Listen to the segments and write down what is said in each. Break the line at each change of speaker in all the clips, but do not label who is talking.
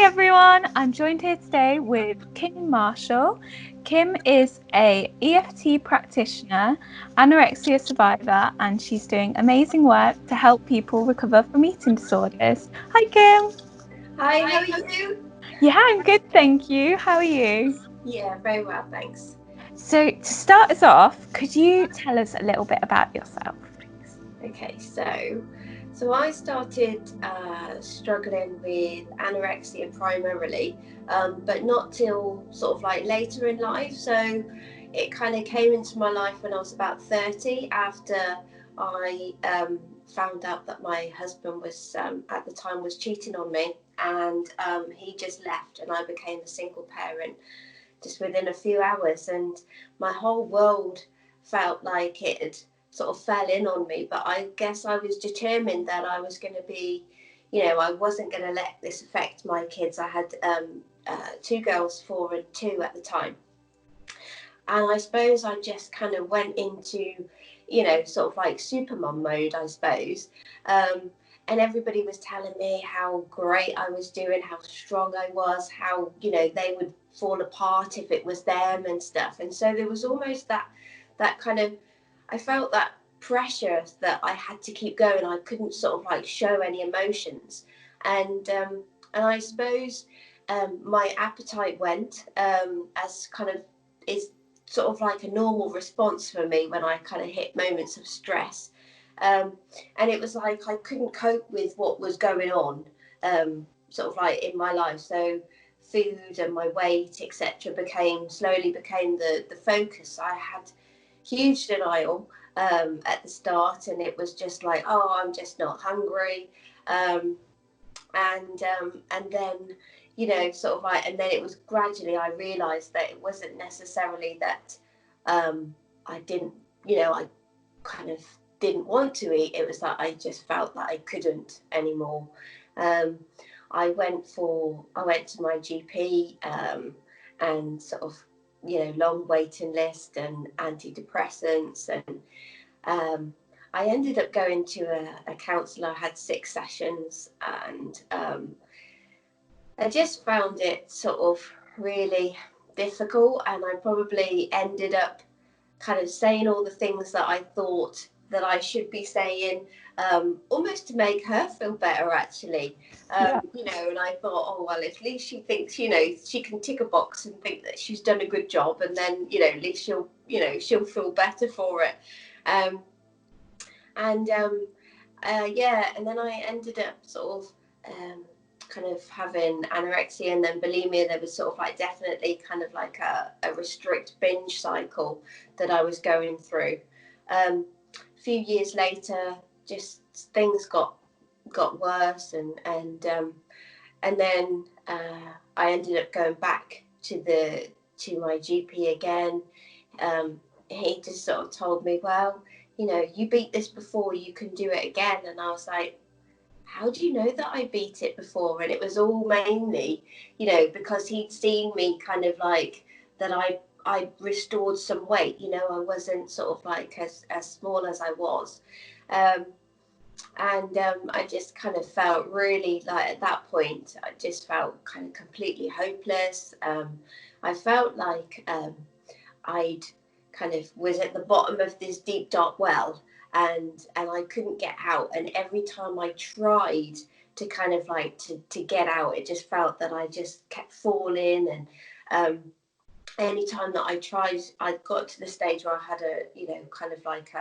everyone, I'm joined here today with Kim Marshall. Kim is a EFT practitioner, anorexia survivor, and she's doing amazing work to help people recover from eating disorders. Hi Kim.
Hi, how are you?
Yeah, I'm good, thank you. How are you?
Yeah, very well, thanks.
So to start us off, could you tell us a little bit about yourself, please?
Okay, so I started struggling with anorexia primarily, but not till sort of like later in life. So it kind of came into my life when I was about 30 after I found out that my husband was at the time was cheating on me, and he just left, and I became a single parent just within a few hours, and my whole world felt like it had sort of fell in on me. But I guess I was determined that I was going to be, I wasn't going to let this affect my kids. I had two girls, 4 and 2 at the time, and I suppose I just kind of went into, sort of like super mum mode, I suppose. And everybody was telling me how great I was doing, how strong I was, how, they would fall apart if it was them and stuff. And so there was almost that kind of, I felt that pressure that I had to keep going. I couldn't sort of like show any emotions. And I suppose my appetite went, as kind of is sort of like a normal response for me when I kind of hit moments of stress. And it was like I couldn't cope with what was going on, sort of like in my life. So food and my weight, etc., slowly became the focus. I had huge denial at the start, and it was just like, oh, I'm just not hungry. Um, and then, sort of like, and then it was gradually I realised that it wasn't necessarily that I didn't, I kind of didn't want to eat. It was that I just felt that I couldn't anymore. Um, I went to my GP, and sort of, long waiting list and antidepressants, and I ended up going to a counsellor. I had 6 sessions, and I just found it sort of really difficult, and I probably ended up kind of saying all the things that I thought that I should be saying, almost to make her feel better, actually.
Yeah.
And I thought, oh, well, at least she thinks, she can tick a box and think that she's done a good job, and then, at least she'll feel better for it. Um, and yeah, and then I ended up sort of kind of having anorexia and then bulimia. There was sort of like definitely kind of like a restrict binge cycle that I was going through. A few years later, just things got worse, and then I ended up going back to my GP again. He just sort of told me, well, you beat this before, you can do it again. And I was like, how do you know that I beat it before? And it was all mainly, because he'd seen me kind of like that I restored some weight. I wasn't sort of like as small as I was. Um, and I just kind of felt really like at that point, I just felt kind of completely hopeless. I felt like I'd kind of was at the bottom of this deep dark well, and I couldn't get out. And every time I tried to kind of like to get out, it just felt that I just kept falling. And any time that I tried, I got to the stage where I had kind of like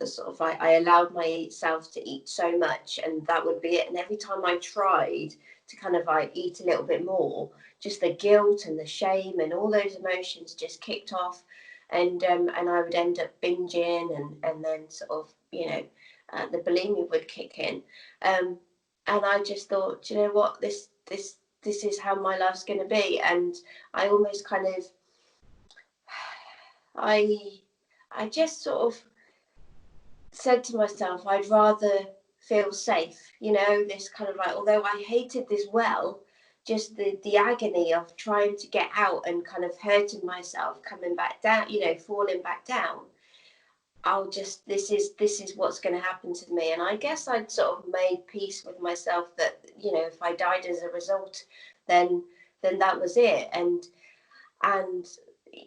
sort of like I allowed myself to eat so much, and that would be it. And every time I tried to kind of like eat a little bit more, just the guilt and the shame and all those emotions just kicked off, and I would end up binging, and then sort of the bulimia would kick in, and I just thought, you know what, this is how my life's going to be. And I almost kind of I I just sort of said to myself, I'd rather feel safe, this kind of like, although I hated this well, just the agony of trying to get out and kind of hurting myself, coming back down, falling back down. this is what's going to happen to me. And I guess I'd sort of made peace with myself that, you know, if I died as a result, then that was it. And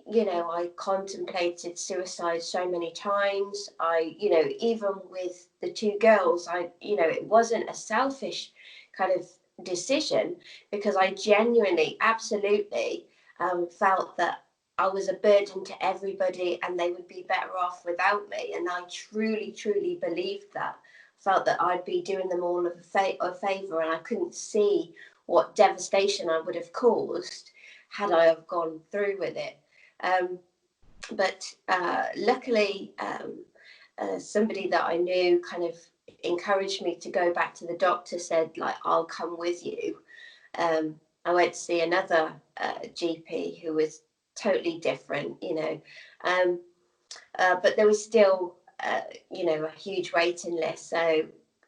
you know, I contemplated suicide so many times. You know, even with the two girls, you know, it wasn't a selfish kind of decision, because I genuinely, absolutely felt that I was a burden to everybody and they would be better off without me. And I truly, truly believed that. Felt that I'd be doing them all a favour, and I couldn't see what devastation I would have caused had I have gone through with it. But luckily, somebody that I knew kind of encouraged me to go back to the doctor, said, like, I'll come with you. I went to see another GP who was totally different, you know, but there was still, you know, a huge waiting list. So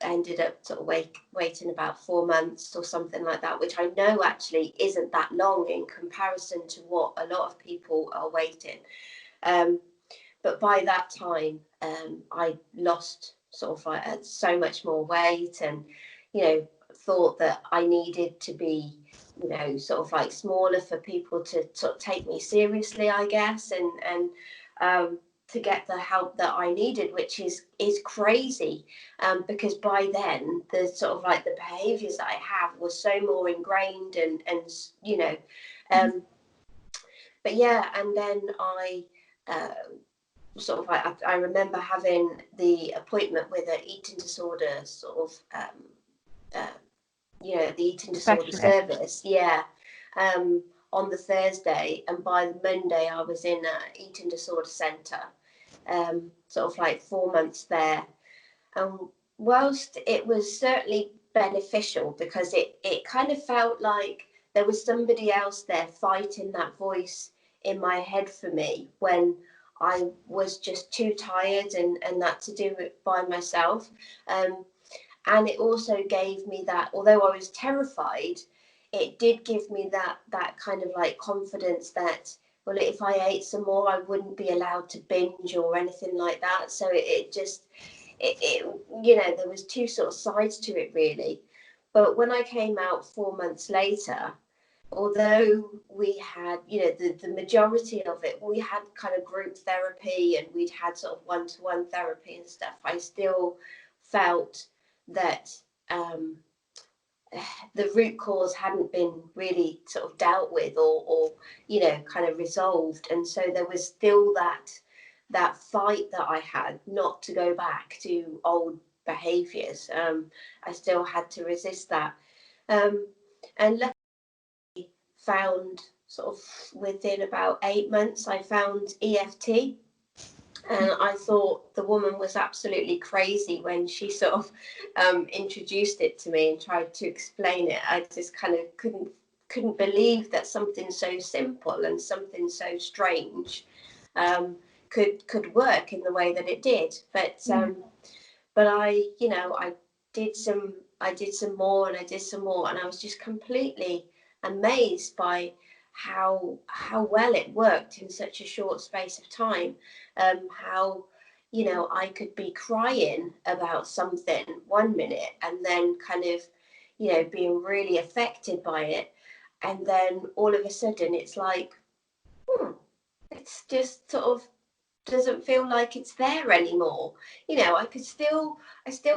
I ended up sort of waiting about 4 months or something like that, which I know actually isn't that long in comparison to what a lot of people are waiting. But by that time, I lost sort of like so much more weight, and, you know, thought that I needed to be, you know, sort of like smaller for people to sort of take me seriously, I guess, and to get the help that I needed, which is crazy, because by then the sort of like the behaviours that I have were so more ingrained, and you know, but yeah, and then I sort of like, I remember having the appointment with an eating disorder sort of you know, the eating disorder service, yeah, on the Thursday, and by the Monday I was in an eating disorder centre, sort of like 4 months there. And whilst it was certainly beneficial, because it kind of felt like there was somebody else there fighting that voice in my head for me when I was just too tired and that to do it by myself. And it also gave me that, although I was terrified, it did give me that kind of like confidence that, well, if I ate some more, I wouldn't be allowed to binge or anything like that. So it just, you know, there was two sort of sides to it, really. But when I came out 4 months later, although we had, you know, the majority of it, we had kind of group therapy and we'd had sort of one-to-one therapy and stuff, I still felt that the root cause hadn't been really sort of dealt with or you know, kind of resolved. And so there was still that fight that I had not to go back to old behaviours. I still had to resist that. And luckily found sort of within about 8 months, I found EFT. And I thought the woman was absolutely crazy when she sort of introduced it to me and tried to explain it. I just kind of couldn't believe that something so simple and something so strange could work in the way that it did. But I, you know, I did some more, and I did some more, and I was just completely amazed by how well it worked in such a short space of time. How, you know, I could be crying about something 1 minute and then kind of, you know, being really affected by it, and then all of a sudden it's like, it's just sort of doesn't feel like it's there anymore. You know, I still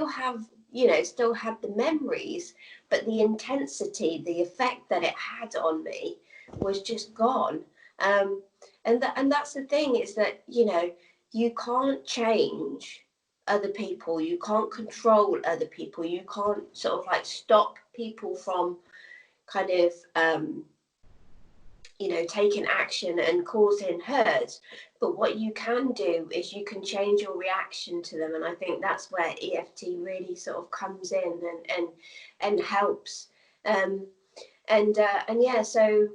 have, you know, still had the memories, but the intensity, the effect that it had on me was just gone. And that's the thing, is that, you know, you can't change other people, you can't control other people, you can't sort of like stop people from kind of you know, taking action and causing hurt. But what you can do is you can change your reaction to them. And I think that's where EFT really sort of comes in and helps. And yeah, so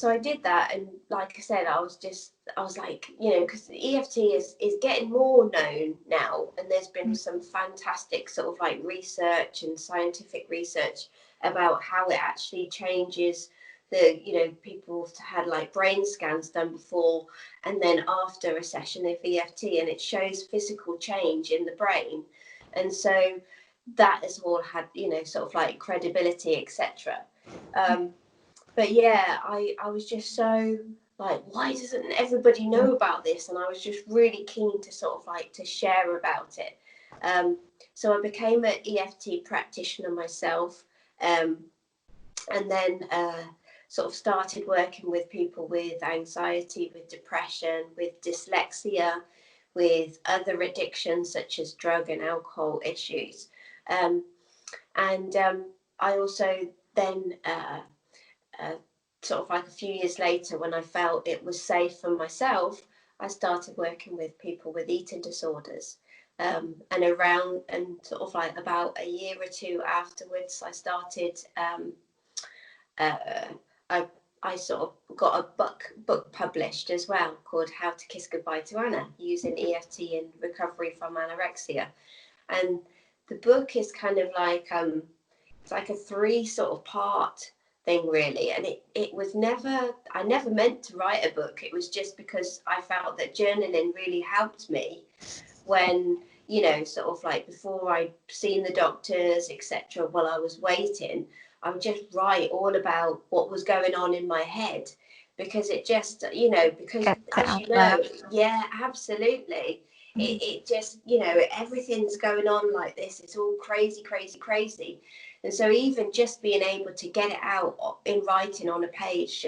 I did that. And like I said, I was like, you know, because EFT is getting more known now, and there's been some fantastic sort of like research and scientific research about how it actually changes people had like brain scans done before and then after a session of EFT, and it shows physical change in the brain. And so that has all had, sort of like credibility, etc. But yeah, I was just so like, why doesn't everybody know about this? And I was just really keen to sort of like to share about it. So I became an EFT practitioner myself, and then sort of started working with people with anxiety, with depression, with dyslexia, with other addictions such as drug and alcohol issues. And I also then sort of like a few years later, when I felt it was safe for myself, I started working with people with eating disorders. And sort of like about a year or two afterwards, I started, I sort of got a book published as well called How to Kiss Goodbye to Anna, using EFT in recovery from anorexia. And the book is kind of like, it's like a 3 sort of part thing really, and it was I never meant to write a book. It was just because I felt that journaling really helped me when, sort of like before I'd seen the doctors, etc., while I was waiting, I would just write all about what was going on in my head, because it just, because as you know, yeah, absolutely. It just, everything's going on like this. It's all crazy, crazy, crazy. And so even just being able to get it out in writing on a page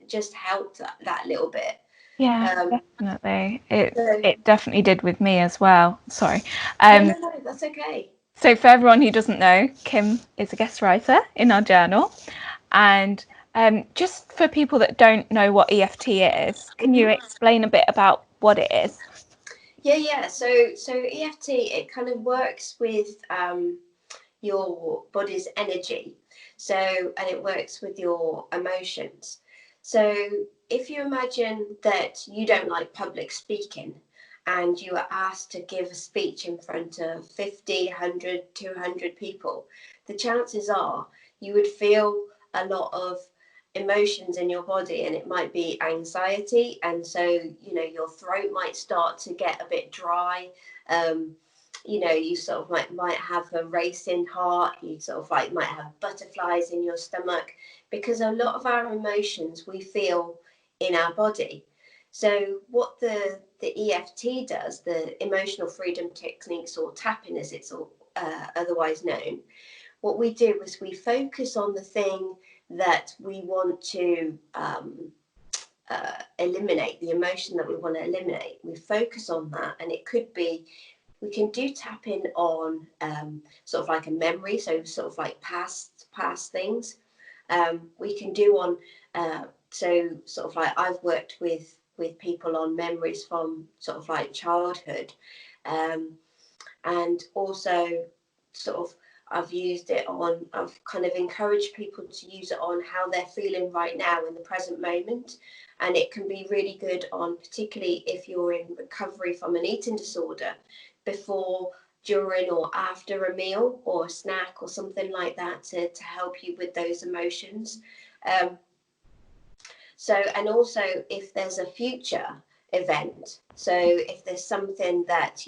just helped that little bit.
Yeah, definitely. It definitely did with me as well. Sorry.
No, that's okay.
So for everyone who doesn't know, Kim is a guest writer in our journal. And just for people that don't know what EFT is, can you explain a bit about what it is?
Yeah. So EFT, it kind of works with your body's energy. And it works with your emotions. So if you imagine that you don't like public speaking and you are asked to give a speech in front of 50, 100, 200 people, the chances are you would feel a lot of emotions in your body, and it might be anxiety. And so, your throat might start to get a bit dry. You sort of might have a racing heart. You sort of like might have butterflies in your stomach, because a lot of our emotions we feel in our body. So what the EFT does, the emotional freedom techniques, or tapping as it's otherwise known, what we do is we focus on the thing that we want to eliminate, the emotion that we want to eliminate. We focus on that, and it could be, we can do tapping on sort of like a memory, so sort of like past things. We can do on so sort of like I've worked with people on memories from sort of like childhood, and also sort of I've kind of encouraged people to use it on how they're feeling right now in the present moment. And it can be really good on, particularly if you're in recovery from an eating disorder, before, during, or after a meal or a snack or something like that, to help you with those emotions. And also if there's a future event, so if there's something that,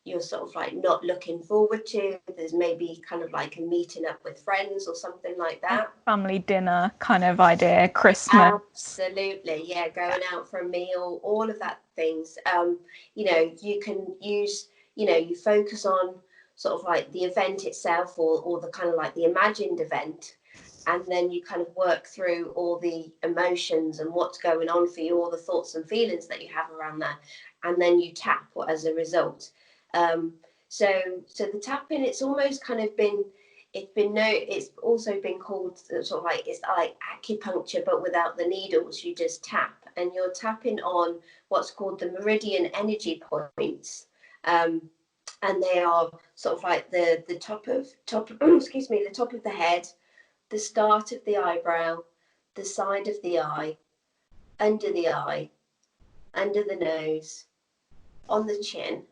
you're sort of like not looking forward to, there's maybe kind of like a meeting up with friends or something like that.
Family dinner kind of idea, Christmas.
Absolutely, yeah, going out for a meal, all of that things. You can use, you focus on sort of like the event itself, or the kind of like the imagined event, and then you kind of work through all the emotions and what's going on for you, all the thoughts and feelings that you have around that, and then you tap as a result. So the tapping, it's almost kind of been, it's also been called sort of like, it's like acupuncture but without the needles. You just tap, and you're tapping on what's called the meridian energy points, and they are sort of like the top excuse me, the top of the head, the start of the eyebrow, the side of the eye, under the eye, under the nose, on the chin,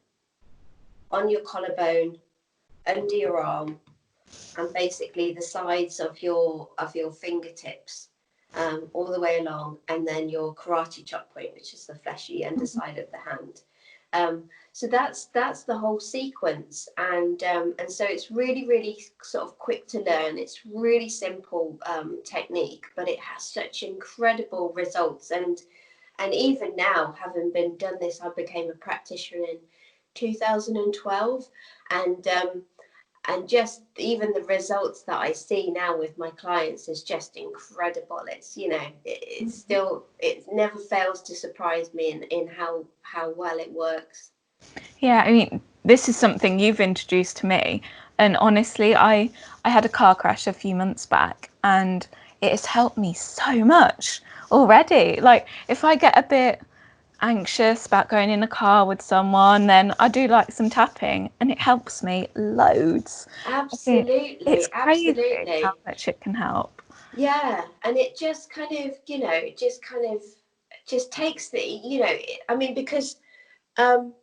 on your collarbone, under your arm, and basically the sides of your fingertips. all the way along, and then your karate chop point, which is the fleshy underside of the hand. So that's the whole sequence, and so it's really sort of quick to learn. It's really simple technique, but it has such incredible results. And even now, having been done this, I became a practitioner in 2012, and just even the results that I see now with my clients is just incredible. It's, you know, it's still, it never fails to surprise me in how well it works.
Yeah, I mean, this is something you've introduced to me. And honestly, I had a car crash a few months back, and it has helped me so much already. Like, if I get a bit anxious about going in a car with someone, then I do like some tapping, and it helps me loads. I think it's
Absolutely,
crazy how
absolutely.
much it can help.
Yeah, and it just kind of, you know, it just kind of just takes the, you know, I mean, because um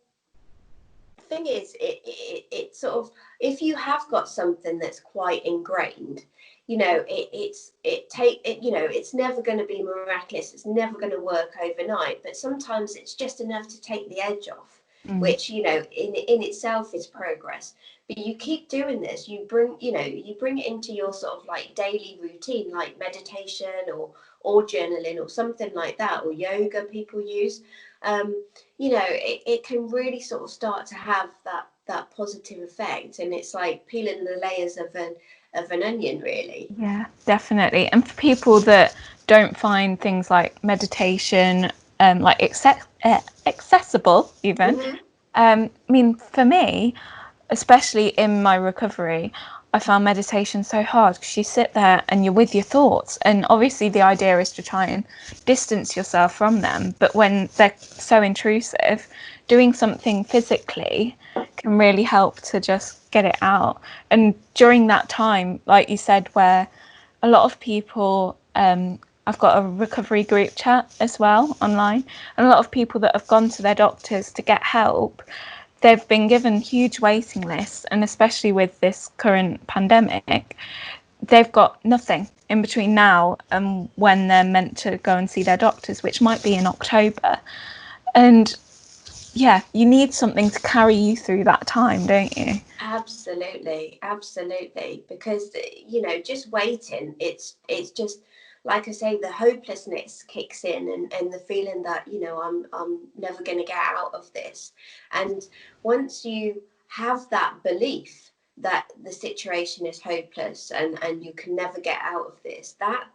thing is, it sort of, if you have got something that's quite ingrained, you know, you know, it's never going to be miraculous, it's never going to work overnight, but sometimes it's just enough to take the edge off,
Mm.
which, you know, in itself is progress. But you keep doing this, you bring, you know, you bring it into your sort of like daily routine, like meditation or journaling or something like that, or yoga people use. um you know, it can really sort of start to have that positive effect, and it's like peeling the layers of an onion, really.
Yeah, definitely. And for people that don't find things like meditation like accessible, even,
Hmm.
I mean, for me, especially in my recovery, I found meditation so hard because you sit there and you're with your thoughts. And obviously, the idea is to try and distance yourself from them. But when they're so intrusive, doing something physically can really help to just get it out. And during that time, like you said, where a lot of people, I've got a recovery group chat as well online, and a lot of people that have gone to their doctors to get help, they've been given huge waiting lists, and especially with this current pandemic, they've got nothing in between now and when they're meant to go and see their doctors, which might be in October. And yeah, you need something to carry you through that time, don't you?
Absolutely, absolutely. Because, you know, just waiting, it's just, like I say, the hopelessness kicks in, and the feeling that, you know, I'm never going to get out of this. And once you have that belief that the situation is hopeless, and you can never get out of this, that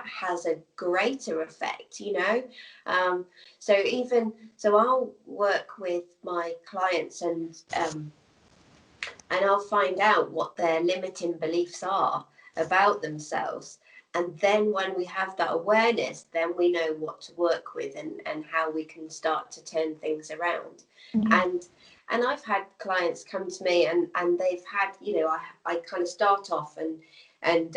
has a greater effect, you know. um so I'll work with my clients, and I'll find out what their limiting beliefs are about themselves. And then when we have that awareness, then we know what to work with, and how we can start to turn things around.
Yeah.
And I've had clients come to me, and they've had, you know, I kind of start off, and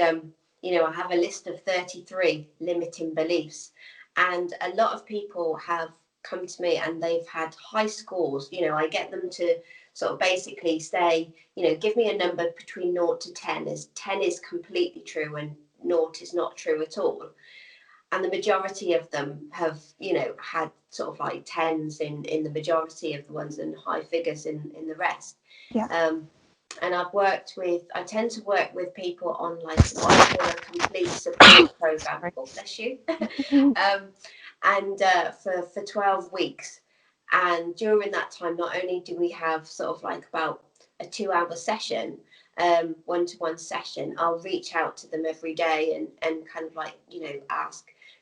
you know, I have a list of 33 limiting beliefs. And a lot of people have come to me and they've had high scores. You know, I get them to sort of basically say, you know, give me a number between 0 to 10, as 10 is completely true and 0 is not true at all. And the majority of them have, you know, had sort of like tens in the majority of the ones, and high figures in the rest.
Yeah.
And I tend to work with people on like what I call a complete support program.
Sorry.
Oh, bless you. And for 12 weeks. And during that time, not only do we have sort of like about a 2 hour session, one-to-one session, I'll reach out to them every day, and kind of like, you know,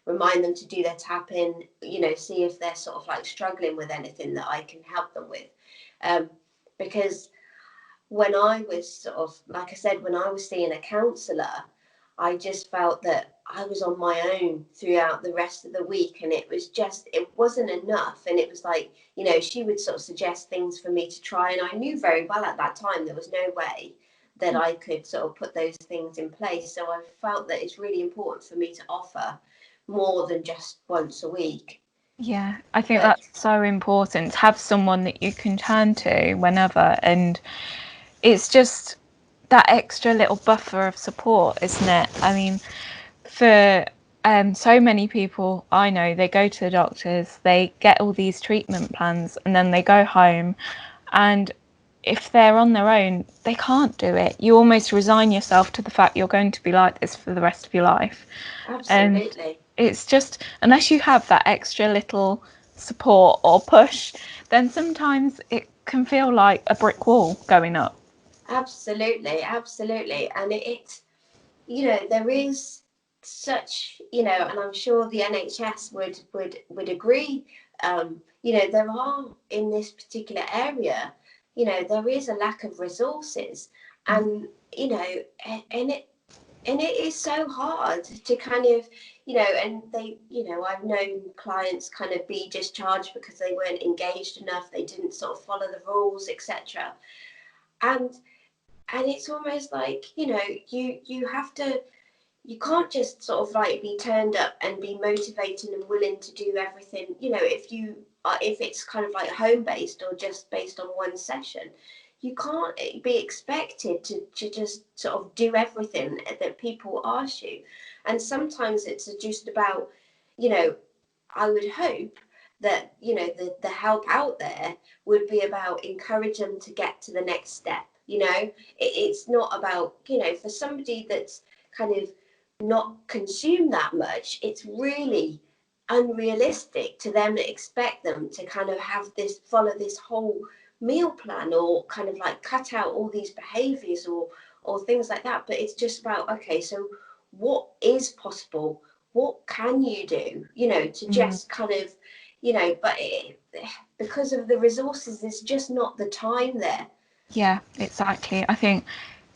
remind them to do their tapping, you know, see if they're sort of like struggling with anything that I can help them with. Because when I was sort of, like I said, when I was seeing a counsellor, I just felt that I was on my own throughout the rest of the week, and it wasn't enough. And it was like, you know, she would sort of suggest things for me to try, and I knew very well at that time there was no way that I could sort of put those things in place. So I felt that it's really important for me to offer more than just once a week.
Yeah, I think
But
that's so important to have someone that you can turn to whenever. And it's just that extra little buffer of support, isn't it? I mean, for So many people I know, they go to the doctors, they get all these treatment plans, and then they go home, and if they're on their own, they can't do it. You almost resign yourself to the fact you're going to be like this for the rest of your life. And
Absolutely.
it's just, unless you have that extra little support or push, then sometimes it can feel like a brick wall going up.
Absolutely, absolutely. And it's, there is such, and I'm sure the NHS would agree. There are in this particular area, there is a lack of resources, and and it is so hard to kind of, and they, I've known clients kind of be discharged because they weren't engaged enough, they didn't sort of follow the rules, etc. And it's almost like, you have to, you can't just sort of like be turned up and be motivated and willing to do everything, if it's kind of like home based or just based on one session. You can't be expected to just sort of do everything that people ask you. And sometimes it's just about, you know I would hope that, the help out there would be about encourage them to get to the next step. It's not about, for somebody that's kind of not consume that much, it's really unrealistic to them to expect them to kind of follow this whole meal plan, or kind of like cut out all these behaviors, or things like that. But it's just about, okay, so what is possible, what can you do, to just kind of, because of the resources, there's just not the time there.
Yeah, exactly. I think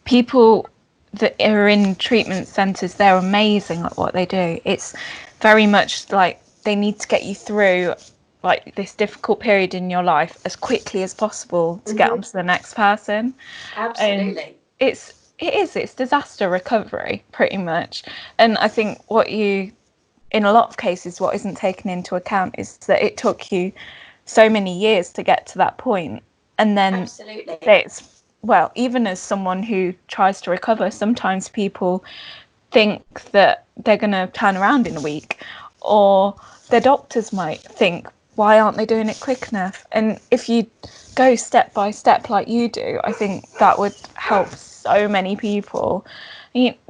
people that are in treatment centres, they're amazing at what they do. It's very much like they need to get you through like this difficult period in your life as quickly as possible to get on to the next person. And
Absolutely.
it's disaster recovery pretty much. And I think in a lot of cases, what isn't taken into account is that it took you so many years to get to that point. And then
Absolutely.
it's, well, even as someone who tries to recover, sometimes people think that they're going to turn around in a week, or their doctors might think, why aren't they doing it quick enough? And if you go step by step like you do, I think that would help so many people.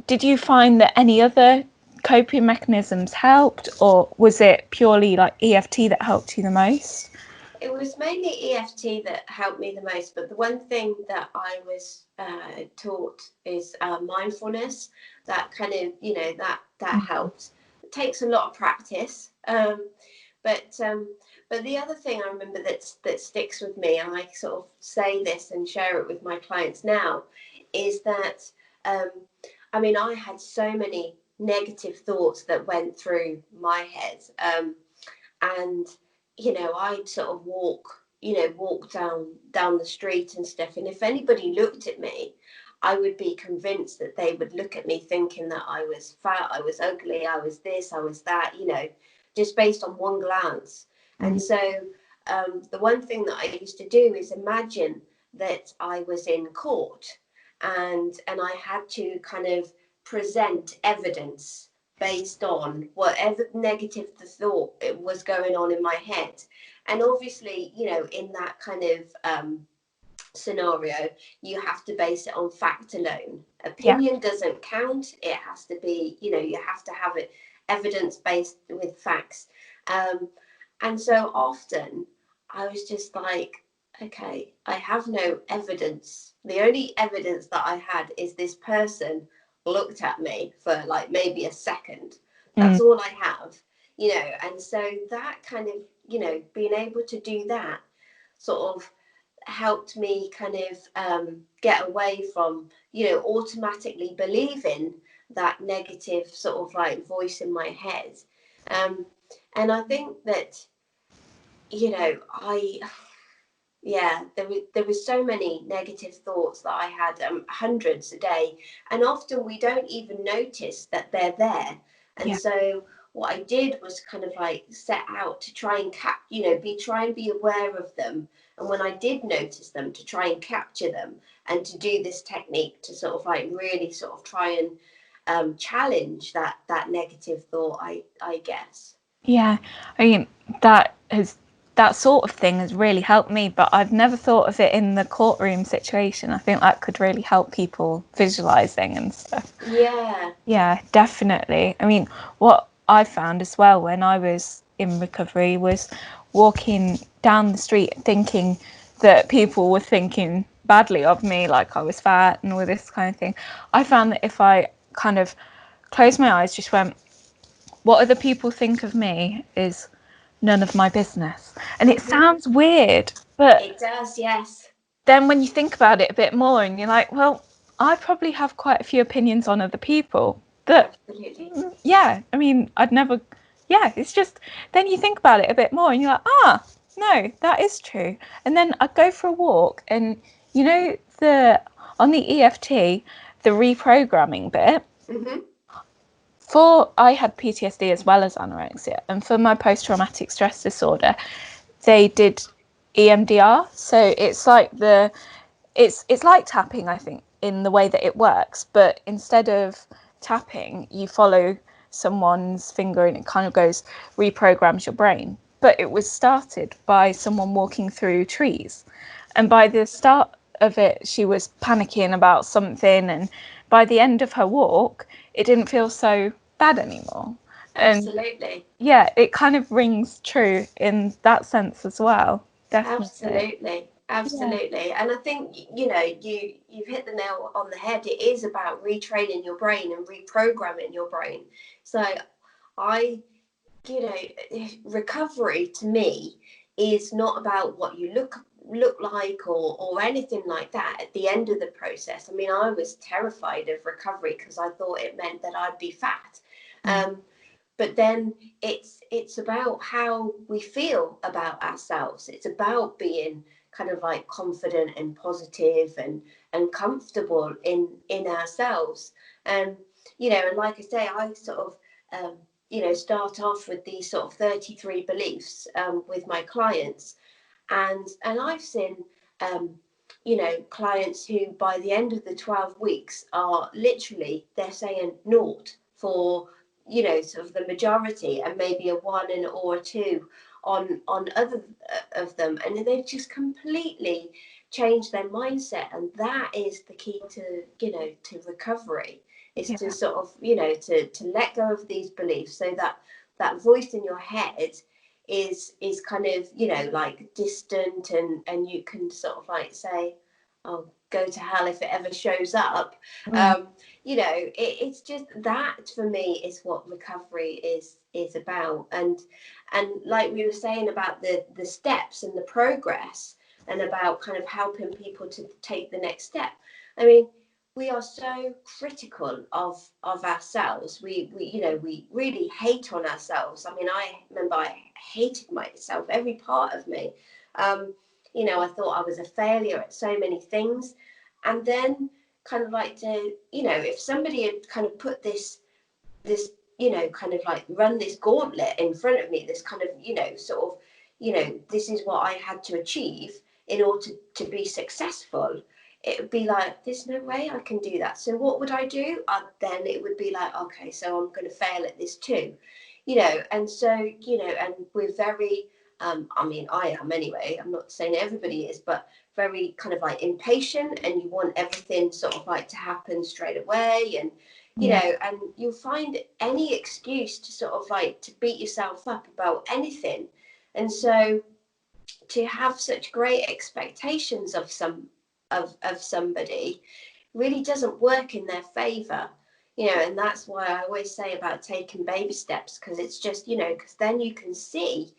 Did you find that any other coping mechanisms helped, or was it purely like EFT that helped you the most?
It was mainly EFT that helped me the most, but the one thing that I was taught is mindfulness. That kind of, that helps. It takes a lot of practice, but the other thing I remember that sticks with me, and I sort of say this and share it with my clients now, is that, um, I had so many negative thoughts that went through my head, and I'd sort of walk down the street and stuff, and if anybody looked at me, I would be convinced that they would look at me thinking that I was fat, I was ugly, I was this, I was that, just based on one glance. And so, the one thing that I used to do is imagine that I was in court, and I had to kind of present evidence based on whatever negative the thought it was going on in my head. And obviously, in that kind of scenario, you have to base it on fact alone.
Yeah.
Opinion doesn't count. It has to be, you have to have it evidence based with facts. Um, and so often I was just like, okay, I have no evidence. The only evidence that I had is this person looked at me for like maybe a second.
Mm,
That's all I have, and so that kind of, being able to do that sort of helped me kind of get away from, automatically believing that negative sort of like voice in my head. Um, and I think that, I yeah, there was so many negative thoughts that I had, hundreds a day, and often we don't even notice that they're there. And
yeah.
so what I did was kind of like set out to try and try and be aware of them. And when I did notice them, to try and capture them, and to do this technique to sort of like really sort of try and challenge that negative thought, I guess.
Yeah, I mean, that sort of thing has really helped me, but I've never thought of it in the courtroom situation. I think that could really help people visualizing and stuff.
Yeah.
Yeah, definitely. I mean, what I found as well when I was in recovery was walking down the street thinking that people were thinking badly of me, like I was fat and all this kind of thing. I found that if I kind of closed my eyes, just went, what other people think of me is none of my business. And it
Hmm.
sounds weird, but
It does, yes.
then when you think about it a bit more and you're like, well, I probably have quite a few opinions on other people that,
Absolutely.
yeah, I mean, I'd never, yeah, it's just, then you think about it a bit more and you're like, no, that is true. And then I go for a walk and, you know, on the EFT, the reprogramming bit,
Hmm.
for I had PTSD as well as anorexia, and for my post-traumatic stress disorder, they did EMDR. So it's like tapping, I think, in the way that it works, but instead of tapping, you follow someone's finger and it kind of goes reprograms your brain. But it was started by someone walking through trees, and by the start of it, she was panicking about something, and by the end of her walk, it didn't feel so bad anymore. And
Absolutely.
yeah, it kind of rings true in that sense as well. Definitely.
Absolutely.
Yeah.
Absolutely. And I think, you've hit the nail on the head. It is about retraining your brain and reprogramming your brain. So I, recovery to me is not about what you look like or anything like that at the end of the process. I mean, I was terrified of recovery because I thought it meant that I'd be fat.
Mm.
But then it's about how we feel about ourselves. It's about being kind of like confident and positive and comfortable in ourselves. And and like I say, I sort of start off with these sort of 33 beliefs with my clients, and I've seen clients who by the end of the 12 weeks are literally, they're saying naught for sort of the majority, and maybe a one and or a two on other of them, and they've just completely changed their mindset. And that is the key to to recovery, is to
Yeah.
sort of to let go of these beliefs, so that that voice in your head is kind of like distant, and you can sort of like say, oh, go to hell if it ever shows up.
Mm.
It's just that, for me, is what recovery is about. And like we were saying about the steps and the progress, and about kind of helping people to take the next step. I mean, we are so critical of ourselves. We really hate on ourselves. I mean, I remember I hated myself, every part of me. I thought I was a failure at so many things. And then kind of like to, if somebody had kind of put this kind of like run this gauntlet in front of me, this kind of sort of this is what I had to achieve in order to be successful, it would be like, there's no way I can do that. So what would I do? Then it would be like, okay, so I'm going to fail at this too, and so and we're very I mean, I am anyway, I'm not saying everybody is, but very kind of like impatient, and you want everything sort of like to happen straight away. And
Yeah.
and you'll find any excuse to sort of like to beat yourself up about anything. And so to have such great expectations of somebody really doesn't work in their favor. And that's why I always say about taking baby steps, because it's just because then you can see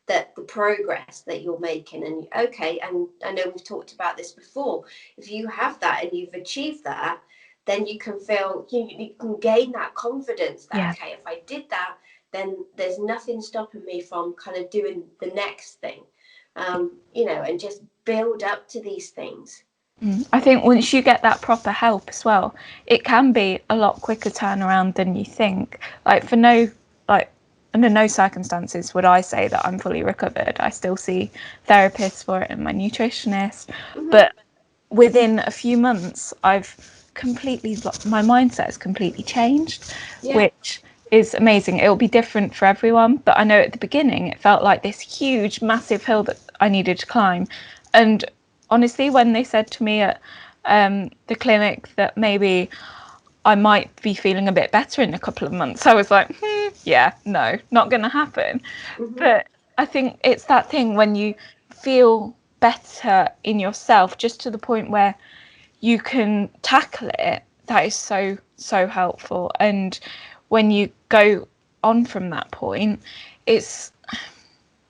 that the progress that you're making. And okay, and I know we've talked about this before, if you have that and you've achieved that, then you can feel you can gain that confidence that,
Yeah.
okay, if I did that, then there's nothing stopping me from kind of doing the next thing. And just build up to these things.
I think once you get that proper help as well, it can be a lot quicker turnaround than you think. Like like under no circumstances would I say that I'm fully recovered. I still see therapists for it and my nutritionist,
Hmm.
but within a few months, I've completely, my mindset has completely changed,
Yeah.
which is amazing. It'll be different for everyone, but I know at the beginning it felt like this huge, massive hill that I needed to climb. And honestly, when they said to me at the clinic that maybe I might be feeling a bit better in a couple of months, I was like, yeah, no, not going to happen. But I think it's that thing when you feel better in yourself, just to the point where you can tackle it, that is so, so helpful. And when you go on from that point, it's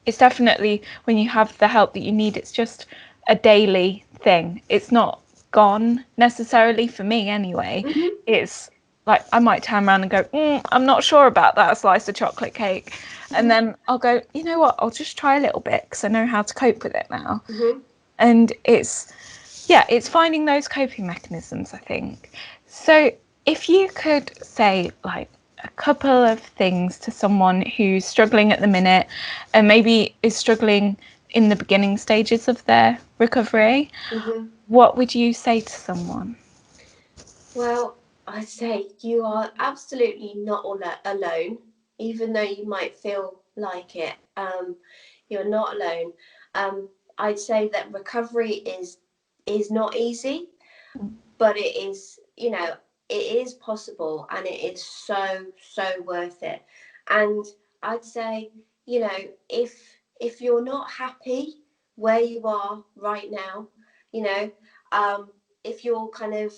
definitely, when you have the help that you need, it's just a daily thing. It's not gone necessarily, for me anyway. It's like I might turn around and go, I'm not sure about that slice of chocolate cake, and then I'll go, you know what, I'll just try a little bit because I know how to cope with it now. And it's finding those coping mechanisms, I think. So if you could say like a couple of things to someone who's struggling at the minute and maybe is struggling in the beginning stages of their recovery, what would you say to someone?
Well, I'd say you are absolutely not alone, even though you might feel like it. You're not alone. I'd say that recovery is not easy, but it is, it is possible, and it is so, so worth it. And I'd say, if you're not happy where you are right now, if you're kind of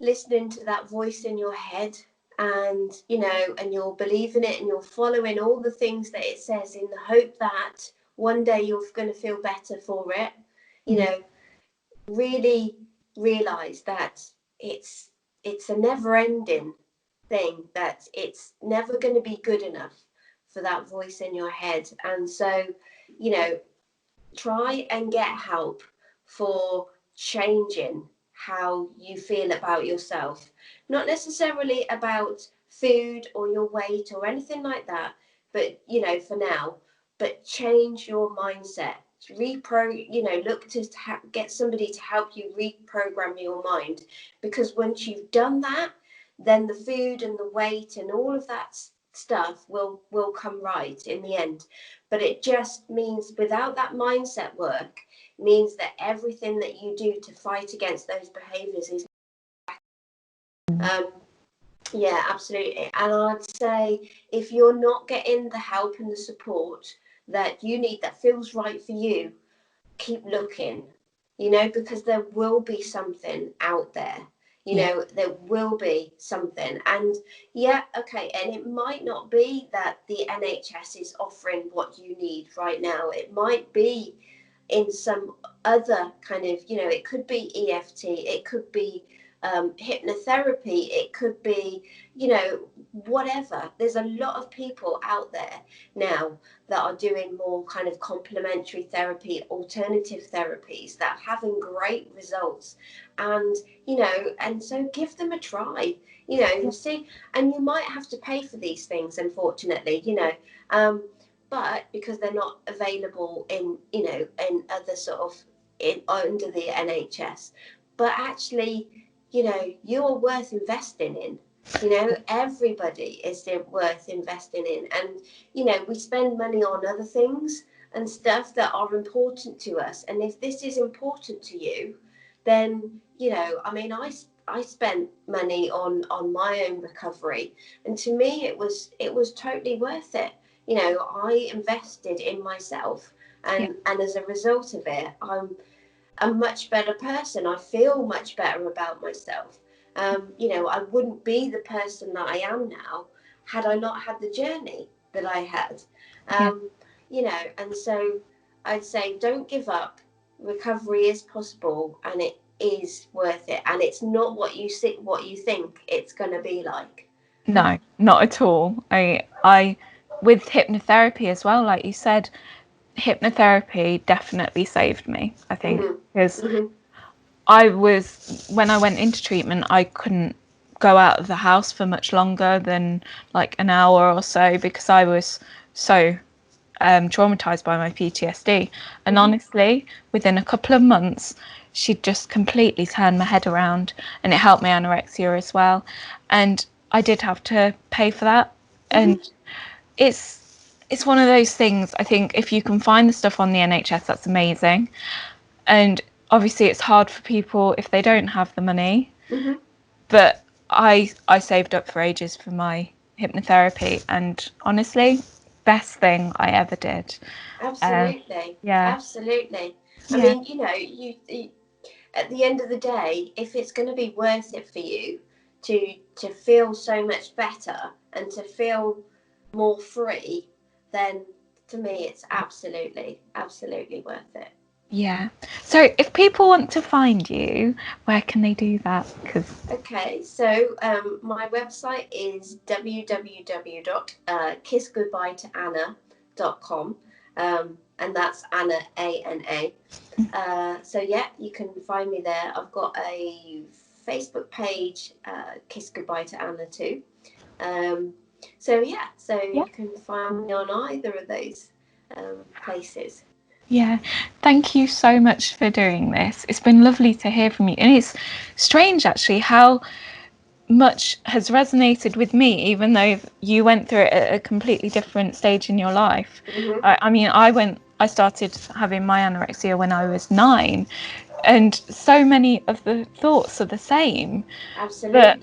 listening to that voice in your head, and and you're believing it and you're following all the things that it says in the hope that one day you're going to feel better for it, really realize that it's a never ending thing, that it's never going to be good enough for that voice in your head. And so, try and get help for changing how you feel about yourself. Not necessarily about food or your weight or anything like that, but for now, but change your mindset. Look to get somebody to help you reprogram your mind, because once you've done that, then the food and the weight and all of that stuff will come right in the end. But it just means, without that mindset work, means that everything that you do to fight against those behaviors is yeah, absolutely. And I'd say, if you're not getting the help and the support that you need, that feels right for you, keep looking, because there will be something out there. There will be something. And okay, and it might not be that the NHS is offering what you need right now. It might be in some other kind of, it could be EFT, it could be hypnotherapy, it could be, whatever. There's a lot of people out there now that are doing more kind of complementary therapy, alternative therapies, that are having great results. And, and so give them a try, see, and you might have to pay for these things, unfortunately, but because they're not available in other sort of under the NHS. But actually, you're worth investing in. Everybody is worth investing in. And we spend money on other things and stuff that are important to us, and if this is important to you, then I spent money on my own recovery, and to me it was totally worth it. I invested in myself, and as a result of it, I'm a much better person. I feel much better about myself. I wouldn't be the person that I am now had I not had the journey that I had. And so I'd say, don't give up. Recovery is possible, and it is worth it, and it's not what you think it's going to be like.
No, not at all. I with hypnotherapy as well, like you said, hypnotherapy definitely saved me, I think, because when I went into treatment, I couldn't go out of the house for much longer than like an hour or so, because I was so traumatized by my PTSD. And honestly, within a couple of months, she just completely turned my head around, and it helped my anorexia as well. And I did have to pay for that. And it's one of those things, I think if you can find the stuff on the NHS, that's amazing. And obviously it's hard for people if they don't have the money. But I saved up for ages for my hypnotherapy, and honestly, best thing I ever did.
Absolutely.
Yeah.
Absolutely. I
Yeah.
mean, you know, you at the end of the day, if it's going to be worth it for you to feel so much better and to feel more free, then to me it's absolutely worth it.
Yeah. So if people want to find you, where can they do that?
Okay, so my website is www.kissgoodbyetoanna.com, and that's Anna, A-N-A. So yeah, you can find me there. I've got a Facebook page, Kiss Goodbye to Anna too. So yeah, you can find me on either of those places.
Yeah, thank you so much for doing this. It's been lovely to hear from you. And it's strange actually how much has resonated with me, even though you went through it at a completely different stage in your life. I mean, I started having my anorexia when I was 9, and so many of the thoughts are the same.
Absolutely.
But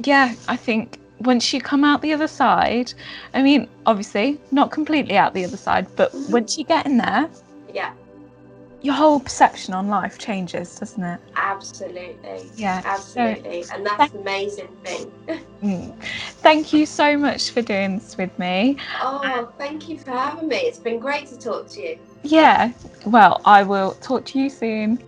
yeah, I think once you come out the other side, I mean, obviously not completely out the other side, but once you get in there,
yeah,
your whole perception on life changes, doesn't it?
Absolutely.
Yeah.
Absolutely.
So,
And that's the amazing thing.
thank you so much for doing this with me.
Oh, thank you for having me. It's been great to talk to you.
Yeah. Well, I will talk to you soon.